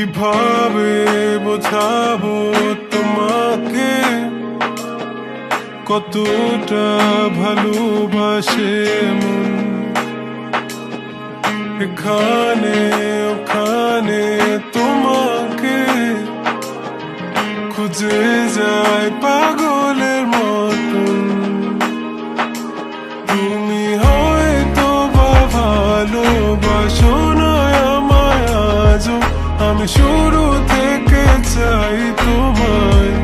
কিভাবে বোঝাবো তোমাকে কতটা ভালোবাসে মন। এখানে ওখানে তোমাকে খুঁজে যায় পাগলের মতন। তুমি হয়তো বা ভালোবাসো না আমায় আজও, আমি শুরু থেকে চাই তোমায়।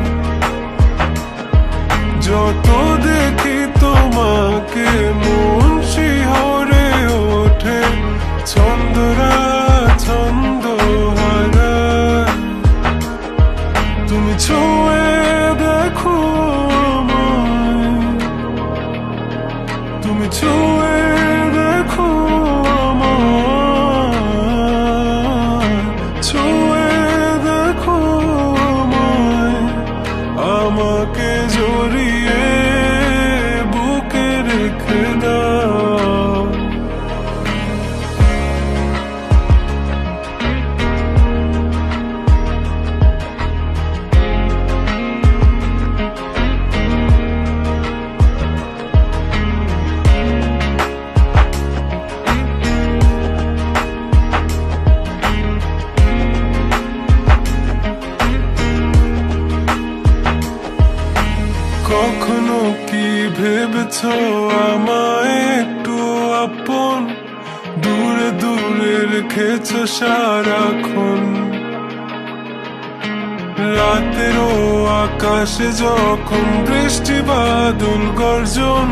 যত দেখি তোমাকে মন শিহরে ওঠে, ছন্দরা ছন্দ হারায়। তুমি ছুঁয়ে দেখো আমায়, তুমি ছুঁয়ে দেখো আমায়, ছুঁয়ে দেখো আমায়। আমাকে জড়িয়ে বুকে রেখে দাও। কখনো কি ভেবেছ আমায় একটু আপন, দূরে দূরে রেখেছ সারাক্ষণ। রাতেরও আকাশে যখন বৃষ্টি বাদল গর্জন,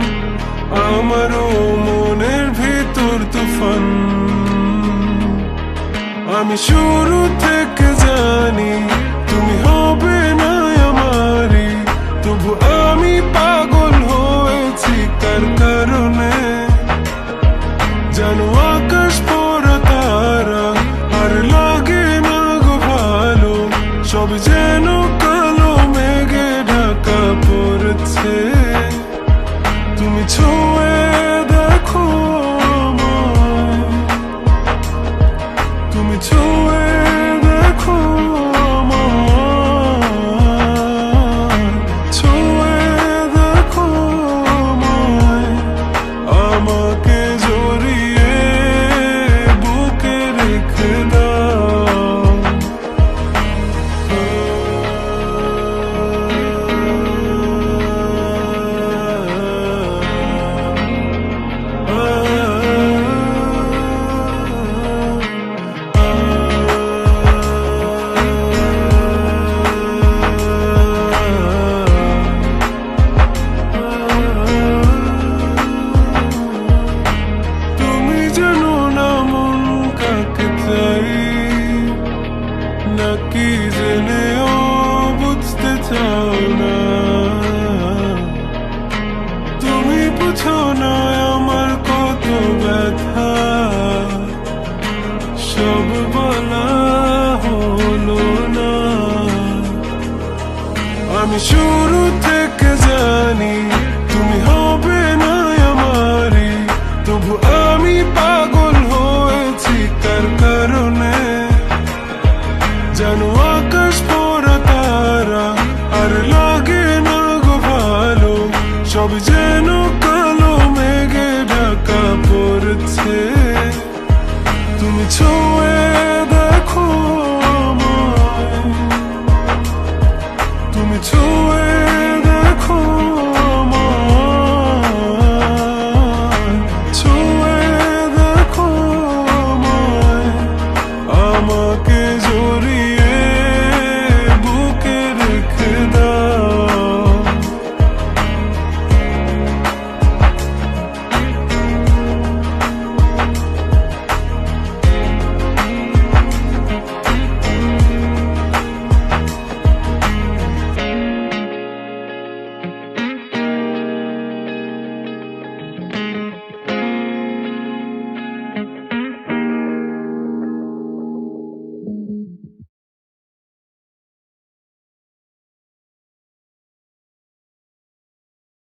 আমারও মনের ভিতর তুফান। আমি শুরু থেকে জানি তুমি হবে না আমারই, তবু আমি পাগল হয়েছি কার কারণে। জানো আকাশ পড়া তারা আর লাগে না গো ভালো, সব যেন কালো মেঘে ঢাকা পড়েছে। তুমি ছুঁয়ে দেখো আমায়, তুমি ছুঁয়ে দেখো আমায়, ছুঁয়ে দেখো আমায়। আমাকে জড়িয়ে বুকে রেখে দাও। তুমি জানো না মন কাকে চাই, নাকি জেনেও বুঝতে চাও না। তুমি বুঝো না আমার কত ব্যথা, সব বলা হলো না। আমি শুরু থেকে জানি তুমি হবে না আমারই, তবু আমি পাগল হয়েছি কার কারণে। জানো আকাশ পড়া তারা আর লাগে না গো ভালো, সব যেন কালো মেঘে ঢাকা পড়েছে। তুমি ছুঁয়ে দেখো আমায়, তুমি ছুঁয়ে